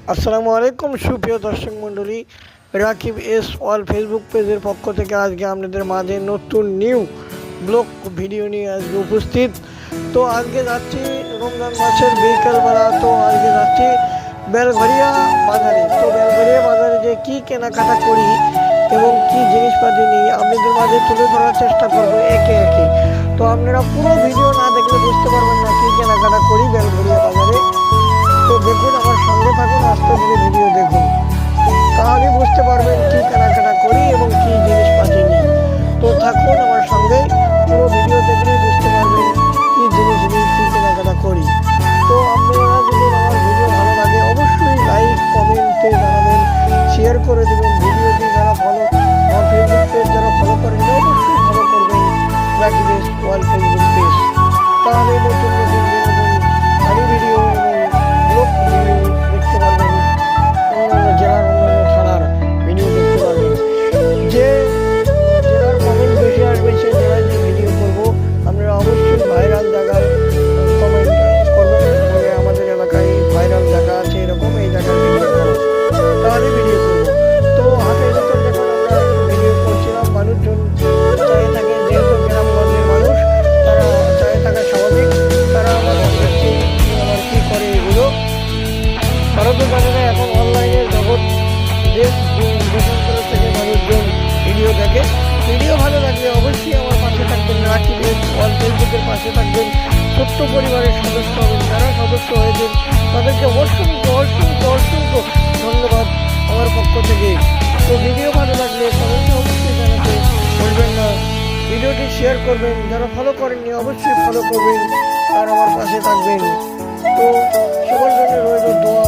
আসসালামু আলাইকুম সুপ্রিয় দর্শক মণ্ডলী, রাকিব এস ওয়াল ফেসবুক পেজের পক্ষ থেকে আজকে আপনাদের মাঝে নতুন নিউ ব্লগ ভিডিও নিয়ে আজকে উপস্থিত। তো আজকে যাচ্ছি রমজান মাসের বিকেলবেলা। তো আজকে যাচ্ছি বেলঘরিয়া বাজারে। তো বেলঘরিয়া বাজারে যে কী কেনাকাটা করি এবং কী জিনিসপাতি নিই আপনাদের মাঝে তুলে ধরার চেষ্টা করবো একে একে। তো আপনারা পুরো ভিডিও না দেখলে বুঝতে পারবেন না কী কেনাকাটা করি বেলঘরিয়া বাজারে। তো দেখুন, আমার সঙ্গে থাকুন, আস্তে ধীরে ভিডিও দেখুন, তাহলে বুঝতে পারবেন কী কেনাকাটা করি এবং কী জিনিসপাতি নিই। তো থাকুন আমার সঙ্গে, পুরো ভিডিও দেখলেই বুঝতে পারবেন কী জিনিস নিই, কী কেনাকাটা করি। তো আপনারা যদি আমার ভিডিও ভালো লাগে অবশ্যই লাইক কমেন্টে জানাবেন, শেয়ার করে দেবেন। ভিডিওটি যারা ফলো, আমার ফেসবুক পেজ যারা ফলো করেন অবশ্যই ফলো করবেন রাকিব এস ওয়াল ফেসবুক পেজ। তাহলে নতুন নতুন বিনোদন ফানি ভিডিও এবং ব্লগ ভিডিও দেখতে পারবেন, অন্যান্য জেলার অন্যান্য থানার ভিডিও দেখতে পারবেন। যে জেলার কমেন্ট বেশি আসবে সেই জেলায় যে ভিডিও করবো আপনারা অবশ্যই ভাইরাল জায়গায় কমেন্ট করবেন, বলে আমাদের এলাকায় ভাইরাল জায়গা আছে এরকম, এই জায়গায় ভিডিও করো, তাহলে ভিডিও করবো। তো হাটের ভিতর যখন আমরা ভিডিও করছিলাম মানুষজন চায়ে থাকে, যেহেতু গ্রামগঞ্জের মানুষ তারা চায়ে থাকা স্বাভাবিক, তারা আবার কী করে এগুলো তারা তো জানে না। এখন অনলাইনের জগৎ, দেশ দেশান্তর থেকে মানুষজন ভিডিও দেখে। ভিডিও ভালো লাগলে অবশ্যই আমার পাশে থাকবেন, রাকিব এস ওয়াল ফেসবুকের পাশে থাকবেন। ছোট্ট পরিবারের সদস্য হবেন, যারা সদস্য হয়েছেন তাদেরকে অসংখ্য অসংখ্য অসংখ্য ধন্যবাদ আমার পক্ষ থেকে। তো ভিডিও ভালো লাগলে কমেন্টে অবশ্যই জানাতে বলবেন না, ভিডিওটি শেয়ার করবেন, যারা ফলো করেননি অবশ্যই ফলো করবেন আর আমার পাশে থাকবেন। তো সবার জন্য রইল দোয়া।